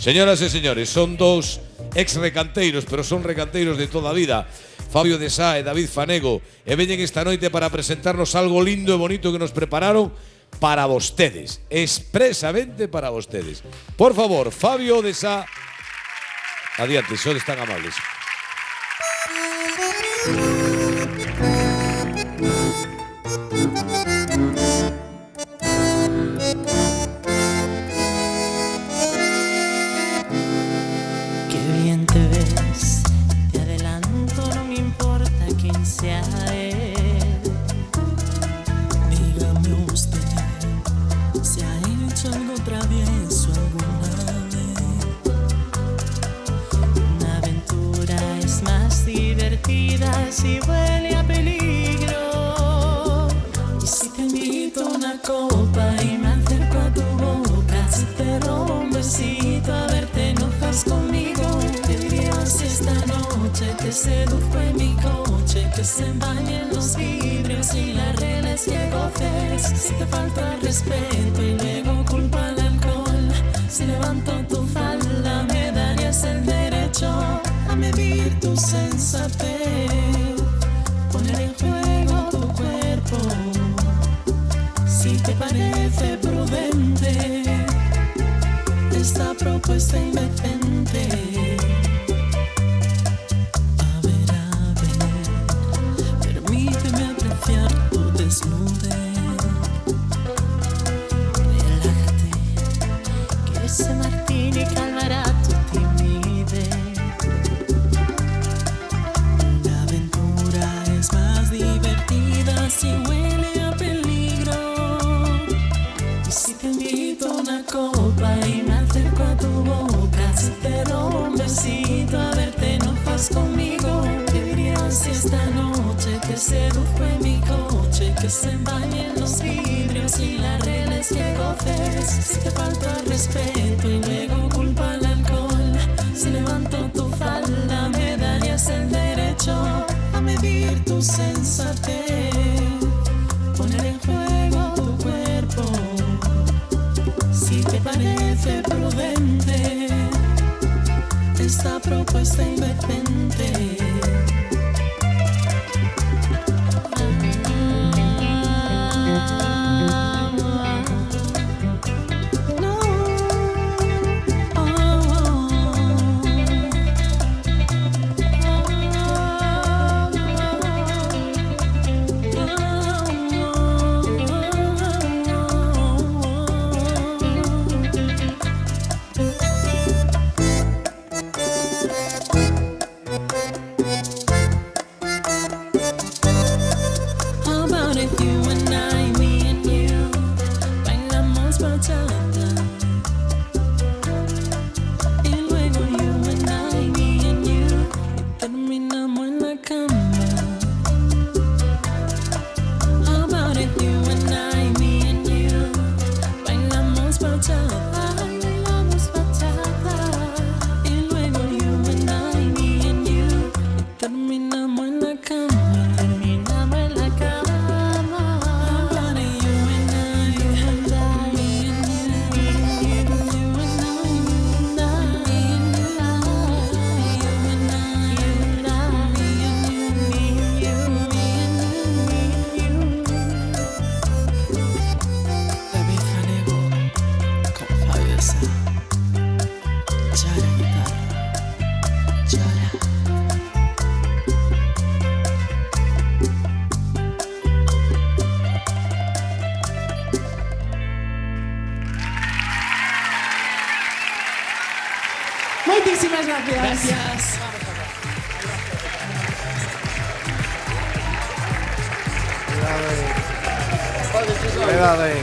Señoras e señores, son dous ex-recanteiros, pero son recanteiros de toda a vida. Fabio de Sá e David Fanego, e veñen esta noite para presentarnos algo lindo e bonito que nos prepararon para vostedes, expresamente para vostedes. Por favor, Fabio de Sá, adiante, sodes tan amables. Qué bien te ves, te adelanto, no me importa quién sea él. Dígame usted, ¿se ha hecho algo travieso alguna vez? Una aventura es más divertida si huele a peligro. Y si te invito a una copa y me acerco a tu boca, si te robo un besito, a ver, te enojas conmigo. ¿Qué dirías si esta noche te seduzco en mi coche? Que se empañen los vidrios y las rieles que goces. Si te falta el respeto y luego culpa al alcohol, si levanto tu falda me darías el derecho a medir tu sensatez, poner en juego tu cuerpo. Si te parece prudente esta propuesta indecente, a ver, permíteme apreciar tu desnudez. Relájate, que ese martini calmará tu timidez. Una aventura es más divertida si huele a peligro. Y si te invito a una copa y me acerco a tu boca, si te robo un besito, a ver, te enojas conmigo. ¿Qué dirías si esta noche te seduzco en mi coche? Que se empañen los vidrios y las rieles que goces. Si te falta el respeto y luego culpa al alcohol, si levanto tu falda me darías el derecho a medir tu sensatez, poner en juego tu cuerpo. Si te parece prudente esta propuesta indecente, muchísimas gracias. gracias. Cuidado ahí.